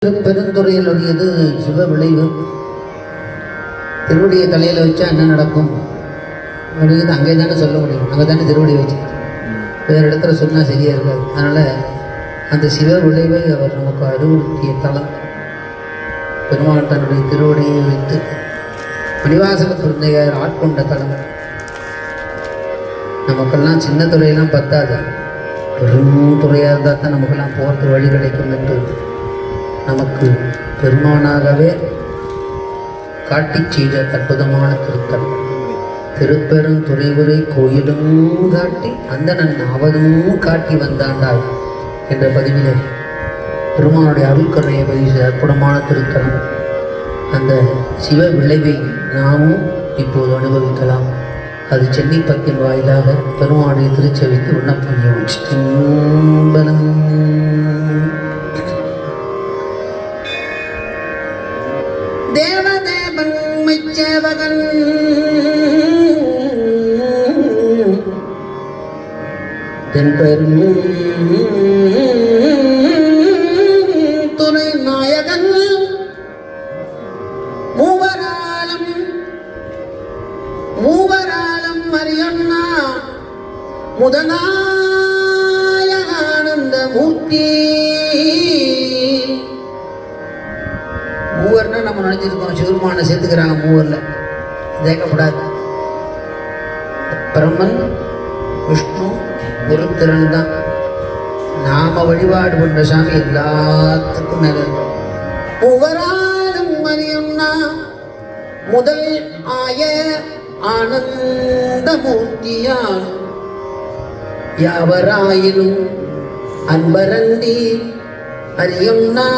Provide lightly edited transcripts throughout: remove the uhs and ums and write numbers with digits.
பெருந்துறையிலுடையது சிவ விளைவு. திருவடியை தலையில் வச்சா என்ன நடக்கும் அப்படிங்கிறது அங்கே தானே சொல்ல முடியும். அங்கே தானே திருவடியை வச்சு வேறு இடத்துல சொன்னால் சரியாக இருக்காது. அதனால் அந்த சிவ விளைவை அவர் நமக்கு அறிவுறுத்திய தலம் பெருமாள் தன்னுடைய திருவடியை வைத்து மணிவாசக பிறந்தையார் ஆட்கொண்ட தலம். நமக்கெல்லாம் சின்ன துறையெல்லாம் பத்தாது, பெரும் துறையாக இருந்தால் தான் நமக்கெல்லாம் போகிறது வழி கிடைக்கும் என்று நமக்கு பெருமானாகவே காட்டிச் செய்த அற்புதமான திருத்தலம். திருப்பெருந்துறைவுரை கோயிலும் காட்டி அந்த நாவதும் காட்டி வந்தாண்டாய் என்ற பதிவிலே பெருமானுடைய அருள்கரையை பதிவு செய்த அற்புதமான திருத்தலம். அந்த சிவ விளைவை நாமும் இப்போது அனுபவிக்கலாம். அது சென்னிப்பத்தின் வாயிலாக பெருமானுடைய திருச்செவிக்கு விண்ணப்பம். சிம்பலம் தேவதேவன் மெச்சேவகன் தென்பெரும் துணை நாயகன் மூவராலம் மரியண்ணா முதலாய ஆனந்த மூர்த்தி. மூவர்னா நம்ம நினைச்சிருக்கோம் சிவருமான சேர்த்துக்கிறாங்க. மூவரில் தேக்கப்படாது. பிரம்மன் விஷ்ணு குருத்திரன் தான். நாம வழிபாடு பண்ற சாமி எல்லாத்துக்கும் மேல இருக்கும். மூவராலும் மரியம்னா முதல் ஆய ஆனந்த மூர்த்தியான் யாவராயினும் அன்பரந்தி அறியும்னா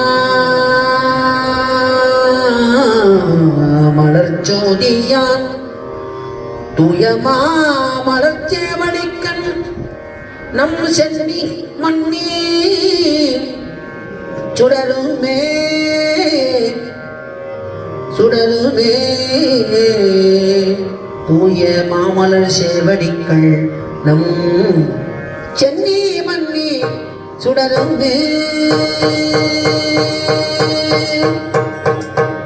மலர்ச்சோதியான் தூயமா மலர்ச்சேவடிக்கண் நம் சென்னி மண்ணி சுடருமே சுடருமே தூய மாமலர் சேவடிக்கள் நம் சென்னி மண்ணி சுடருமே.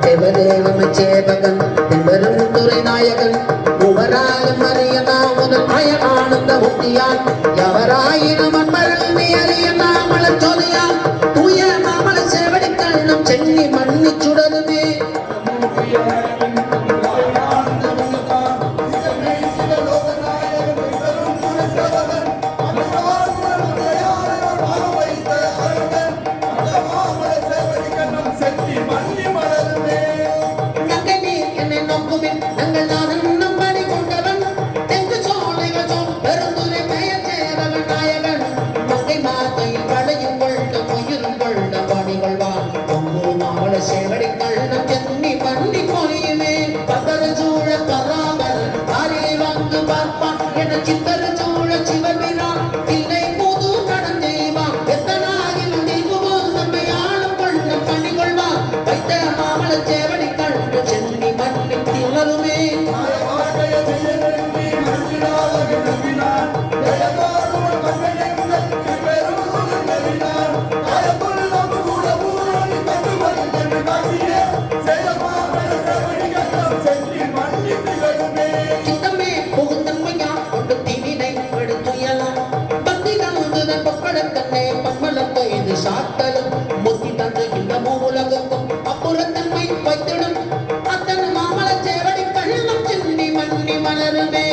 தேவதேவமச்சேவகன் தென்பெரும் துறை நாயகன் மூவராலும் அறியனா முதல் ஆய ஆனந்த மூர்த்தியான் எவராயினும் அன்பர்கள் அறியனா மலச்சோதியான் தூய மாமல சேவடிக்கள் நம் சென்னி மண்ணி சுடருமே. மலருமே